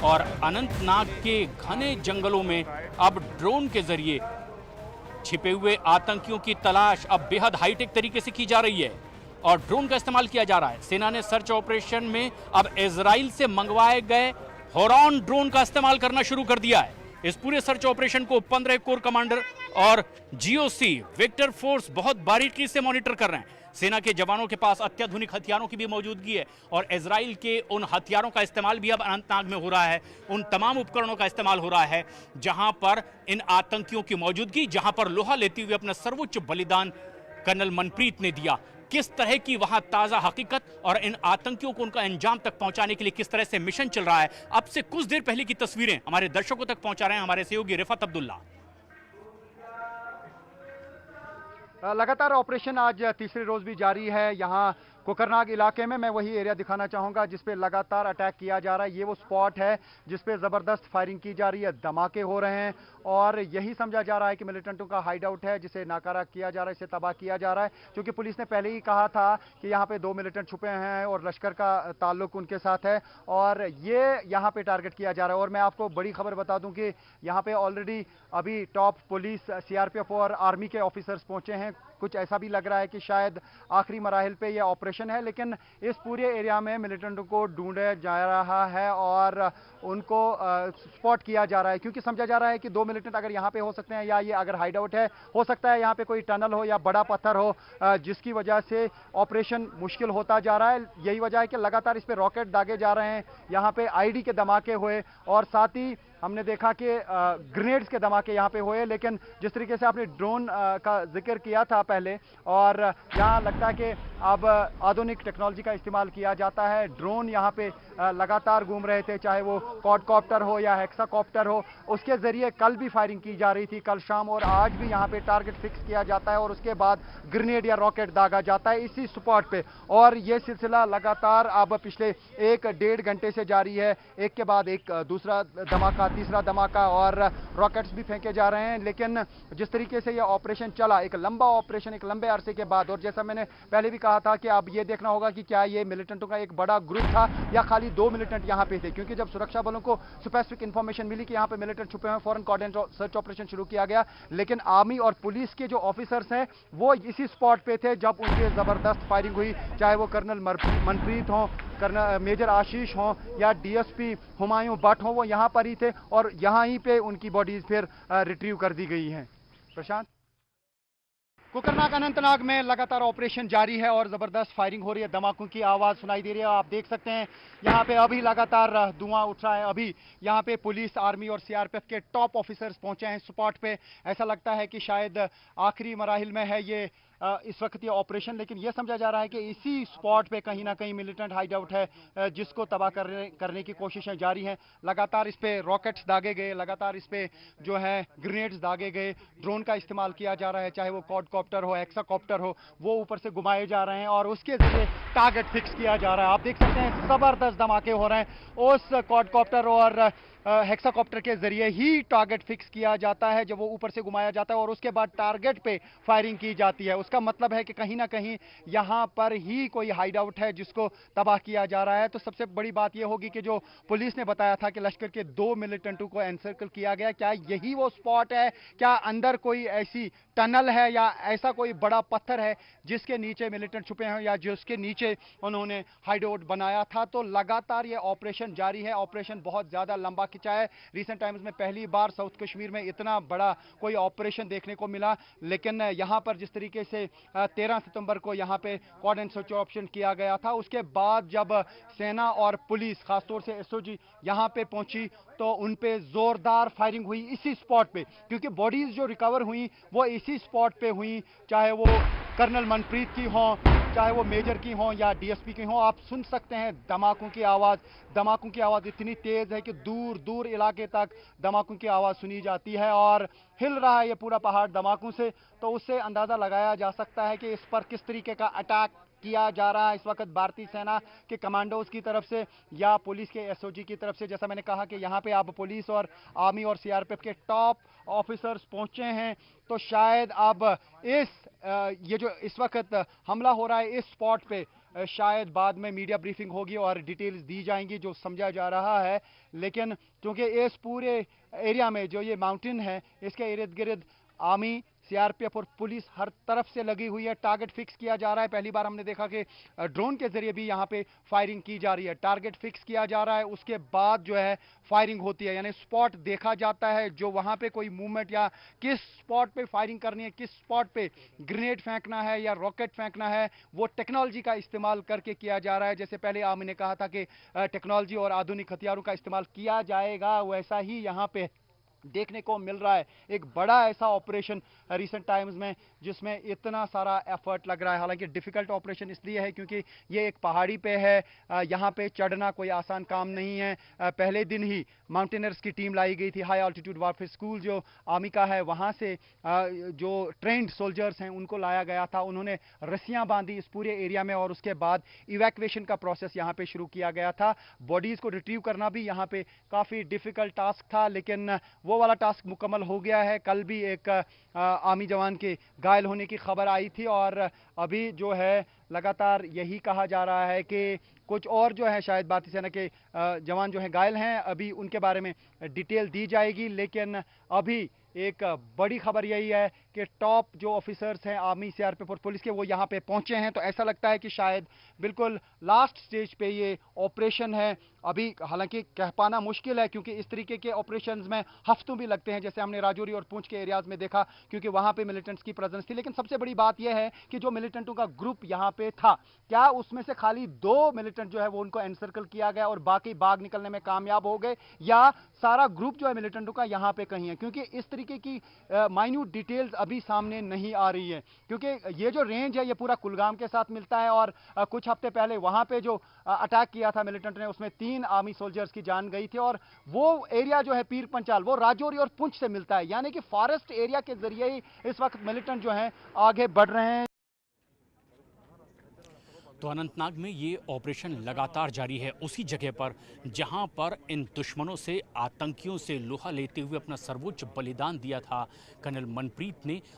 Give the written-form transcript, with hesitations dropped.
और अनंतनाग के घने जंगलों में अब ड्रोन के जरिए छिपे हुए आतंकियों की तलाश अब बेहद हाईटेक तरीके से की जा रही है और ड्रोन का इस्तेमाल किया जा रहा है। सेना ने सर्च ऑपरेशन में अब इजराइल से मंगवाए गए होरॉन ड्रोन का इस्तेमाल करना शुरू कर दिया है। इस पूरे सर्च ऑपरेशन को 15 कोर कमांडर और जीओसी विक्टर फोर्स बहुत बारीकी से मॉनिटर कर रहे हैं। सेना के जवानों के पास अत्याधुनिक हथियारों की भी मौजूदगी है और इजराइल के उन हथियारों का इस्तेमाल भी अब अनंतनाग में हो रहा है। उन तमाम उपकरणों का इस्तेमाल हो रहा है जहां पर इन आतंकियों की मौजूदगी, जहां पर लोहा लेते हुए अपना सर्वोच्च बलिदान कर्नल मनप्रीत ने दिया। किस तरह की वहां ताजा हकीकत और इन आतंकियों को उनका अंजाम तक पहुंचाने के लिए किस तरह से मिशन चल रहा है, अब से कुछ देर पहले की तस्वीरें हमारे दर्शकों तक पहुंचा रहे हैं हमारे सहयोगी रिफत अब्दुल्ला। लगातार ऑपरेशन आज तीसरे रोज भी जारी है। यहाँ कोकरनाग इलाके में मैं वही एरिया दिखाना चाहूंगा जिस पे लगातार अटैक किया जा रहा है। ये वो स्पॉट है जिस पे जबरदस्त फायरिंग की जा रही है, धमाके हो रहे हैं और यही समझा जा रहा है कि मिलिटेंटों का हाइड आउट है जिसे नाकारा किया जा रहा है, इसे तबाह किया जा रहा है। क्योंकि पुलिस ने पहले ही कहा था कि यहाँ पे 2 मिलिटेंट छुपे हैं और लश्कर का ताल्लुक उनके साथ है और ये यहाँ पे टारगेट किया जा रहा है। और मैं आपको बड़ी खबर बता दूं कि यहाँ पे ऑलरेडी अभी टॉप पुलिस, सीआरपीएफ और आर्मी के ऑफिसर्स पहुंचे हैं। कुछ ऐसा भी लग रहा है कि शायद आखिरी मराहिल पे यह ऑपरेशन है, लेकिन इस पूरे एरिया में मिलिटेंटों को ढूंढा जा रहा है और उनको स्पॉट किया जा रहा है। क्योंकि समझा जा रहा है कि 2 मिलिटेंट अगर यहाँ पे हो सकते हैं या ये अगर हाइड आउट है, हो सकता है यहाँ पे कोई टनल हो या बड़ा पत्थर हो जिसकी वजह से ऑपरेशन मुश्किल होता जा रहा है। यही वजह है कि लगातार इस पे रॉकेट दागे जा रहे हैं, यहाँ पे आईडी के धमाके हुए और साथ ही हमने देखा कि ग्रेनेड्स के धमाके यहाँ पे हुए। लेकिन जिस तरीके से आपने ड्रोन का जिक्र किया था पहले, और यहाँ लगता है कि अब आधुनिक टेक्नोलॉजी का इस्तेमाल किया जाता है। ड्रोन यहाँ पे लगातार घूम रहे थे, चाहे वो क्वाडकॉप्टर हो या हेक्साकॉप्टर हो, उसके जरिए कल भी फायरिंग की जा रही थी, कल शाम, और आज भी यहाँ पे टारगेट फिक्स किया जाता है और उसके बाद ग्रेनेड या रॉकेट दागा जाता है इसी स्पॉट पे। और ये सिलसिला लगातार अब पिछले 1-1.5 घंटे से जारी है, एक के बाद एक दूसरा धमाका, तीसरा धमाका और रॉकेट्स भी फेंके जा रहे हैं। लेकिन जिस तरीके से यह ऑपरेशन चला, एक लंबा ऑपरेशन, एक लंबे अरसे के बाद, और जैसा मैंने पहले भी कहा था कि अब यह देखना होगा कि क्या ये मिलिटेंटों का एक बड़ा ग्रुप था या खाली 2 मिलिटेंट यहां पे थे। क्योंकि जब सुरक्षा बलों को स्पेसिफिक इंफॉर्मेशन मिली कि यहां पे मिलिटेंट छुपे हैं, फौरन कोऑर्डिनेट सर्च ऑपरेशन शुरू किया गया। लेकिन आर्मी और पुलिस के जो ऑफिसर्स हैं वो इसी स्पॉट पे थे जब उनकी जबरदस्त फायरिंग हुई, चाहे वो कर्नल मनप्रीत हो, कर्नल मेजर आशीष हो या डीएसपी हुमायूं भट्ट हो, वो यहां पर ही थे और यहां ही पे उनकी बॉडीज फिर रिट्रीव कर दी गई हैं। प्रशांत, कोकरनाग अनंतनाग में लगातार ऑपरेशन जारी है और जबरदस्त फायरिंग हो रही है, धमाकों की आवाज सुनाई दे रही है। आप देख सकते हैं यहाँ पे अभी लगातार धुआं उठ रहा है। अभी यहाँ पे पुलिस, आर्मी और सीआरपीएफ के टॉप ऑफिसर्स पहुंचे हैं स्पॉट पे। ऐसा लगता है कि शायद आखिरी मराहिल में है ये इस वक्त ये ऑपरेशन, लेकिन यह समझा जा रहा है कि इसी स्पॉट पे कहीं ना कहीं मिलिटेंट हाइड आउट है जिसको तबाह करने की कोशिशें जारी हैं। लगातार इस पे रॉकेट्स दागे गए, लगातार इस पे जो है ग्रेनेड्स दागे गए, ड्रोन का इस्तेमाल किया जा रहा है, चाहे वो क्वाडकॉप्टर हो, हेक्साकॉप्टर हो, वो ऊपर से घुमाए जा रहे हैं और उसके जरिए टारगेट फिक्स किया जा रहा है। आप देख सकते हैं जबरदस्त धमाके हो रहे हैं। उस क्वाडकॉप्टर और हेक्साकॉप्टर के जरिए ही टारगेट फिक्स किया जाता है जब वो ऊपर से घुमाया जाता है और उसके बाद टारगेट पे फायरिंग की जाती है। उसका मतलब है कि कहीं ना कहीं यहां पर ही कोई हाइड आउट है जिसको तबाह किया जा रहा है। तो सबसे बड़ी बात यह होगी कि जो पुलिस ने बताया था कि लश्कर के 2 मिलिटेंटों को एनसर्कल किया गया, क्या यही वो स्पॉट है? क्या अंदर कोई ऐसी टनल है या ऐसा कोई बड़ा पत्थर है जिसके नीचे मिलिटेंट छुपे हैं या जिसके नीचे उन्होंने हाइड आउट बनाया था? तो लगातार ये ऑपरेशन जारी है। ऑपरेशन बहुत ज्यादा लंबा खिंचा है। रिसेंट टाइम्स में पहली बार साउथ कश्मीर में इतना बड़ा कोई ऑपरेशन देखने को मिला। लेकिन यहां पर जिस तरीके से 13 सितंबर को यहां पे कोऑर्डिनेट सर्च ऑपरेशन किया गया था, उसके बाद जब सेना और पुलिस, खासतौर से एसओजी यहां पे पहुंची तो उन पे जोरदार फायरिंग हुई इसी स्पॉट पे। क्योंकि बॉडीज जो रिकवर हुई वो इसी स्पॉट पे हुई, चाहे वो कर्नल मनप्रीत की हो, चाहे वो मेजर की हो या डीएसपी की हो। आप सुन सकते हैं धमाकों की आवाज। धमाकों की आवाज इतनी तेज है कि दूर दूर इलाके तक धमाकों की आवाज सुनी जाती है और हिल रहा है ये पूरा पहाड़ धमाकों से। तो उससे अंदाजा लगाया जा सकता है कि इस पर किस तरीके का अटैक किया जा रहा है इस वक्त भारतीय सेना के कमांडोज की तरफ से या पुलिस के एसओजी की तरफ से। जैसा मैंने कहा कि यहाँ पे अब पुलिस और आर्मी और सीआरपीएफ के टॉप ऑफिसर्स पहुंचे हैं, तो शायद अब ये जो इस वक्त हमला हो रहा है इस स्पॉट पे, शायद बाद में मीडिया ब्रीफिंग होगी और डिटेल्स दी जाएंगी जो समझा जा रहा है। लेकिन क्योंकि इस पूरे एरिया में जो ये माउंटेन है, इसके इर्द गिर्द आर्मी, सीआरपीएफ और पुलिस हर तरफ से लगी हुई है। टारगेट फिक्स किया जा रहा है। पहली बार हमने देखा कि ड्रोन के जरिए भी यहाँ पे फायरिंग की जा रही है। टारगेट फिक्स किया जा रहा है, उसके बाद जो है फायरिंग होती है, यानी स्पॉट देखा जाता है जो वहाँ पे कोई मूवमेंट या किस स्पॉट पे फायरिंग करनी है, किस स्पॉट पे ग्रेनेड फेंकना है या रॉकेट फेंकना है, वो टेक्नोलॉजी का इस्तेमाल करके किया जा रहा है। जैसे पहले आर्मी ने कहा था कि टेक्नोलॉजी और आधुनिक हथियारों का इस्तेमाल किया जाएगा, वैसा ही यहाँ पे देखने को मिल रहा है। एक बड़ा ऐसा ऑपरेशन रिसेंट टाइम्स में जिसमें इतना सारा एफर्ट लग रहा है। हालांकि डिफिकल्ट ऑपरेशन इसलिए है क्योंकि ये एक पहाड़ी पे है, यहाँ पे चढ़ना कोई आसान काम नहीं है। पहले दिन ही माउंटेनर्स की टीम लाई गई थी, हाई ऑल्टीट्यूड वारफेयर स्कूल जो आर्मी का है वहाँ से जो ट्रेंड सोल्जर्स हैं उनको लाया गया था। उन्होंने रस्सियाँ बांधी इस पूरे एरिया में और उसके बाद इवैक्यूएशन का प्रोसेस यहाँ पे शुरू किया गया था। बॉडीज़ को रिट्रीव करना भी यहाँ पे काफ़ी डिफिकल्ट टास्क था, लेकिन वो वाला टास्क मुकम्मल हो गया है। कल भी एक आर्मी जवान के घायल होने की खबर आई थी और अभी जो है लगातार यही कहा जा रहा है कि कुछ और जो है शायद भारतीय सेना के जवान जो हैं घायल हैं, अभी उनके बारे में डिटेल दी जाएगी। लेकिन अभी एक बड़ी खबर यही है कि टॉप जो ऑफिसर्स हैं आर्मी, सीआरपीएफ और पुलिस के, वो यहाँ पे पहुंचे हैं। तो ऐसा लगता है कि शायद बिल्कुल लास्ट स्टेज पे ये ऑपरेशन है। अभी हालांकि कह पाना मुश्किल है क्योंकि इस तरीके के ऑपरेशंस में हफ्तों भी लगते हैं, जैसे हमने राजौरी और पुंछ के एरियाज में देखा, क्योंकि वहां पे मिलिटेंट्स की प्रेजेंस थी। लेकिन सबसे बड़ी बात यह है कि जो मिलिटेंटों का ग्रुप यहाँ पे था, क्या उसमें से खाली 2 मिलिटेंट जो है वो उनको एनसर्कल किया गया और बाकी भाग निकलने में कामयाब हो गए, या सारा ग्रुप जो है मिलिटेंटों का यहाँ पे कहीं है? क्योंकि इस तरीके की माइन्यूट डिटेल्स अभी सामने नहीं आ रही है, क्योंकि ये जो रेंज है ये पूरा कुलगाम के साथ मिलता है और कुछ हफ्ते पहले वहां पे जो अटैक किया था मिलिटेंट ने, उसमें 3 आर्मी सोल्जर्स की जान गई थी। और वो एरिया जो है पीर पंचाल, वो राजौरी और पुंछ से मिलता है, यानी कि फॉरेस्ट एरिया के जरिए ही इस वक्त मिलिटेंट जो हैं आगे बढ़ रहे हैं। तो अनंतनाग में ये ऑपरेशन लगातार जारी है, उसी जगह पर जहां पर इन दुश्मनों से, आतंकियों से लोहा लेते हुए अपना सर्वोच्च बलिदान दिया था कर्नल मनप्रीत ने।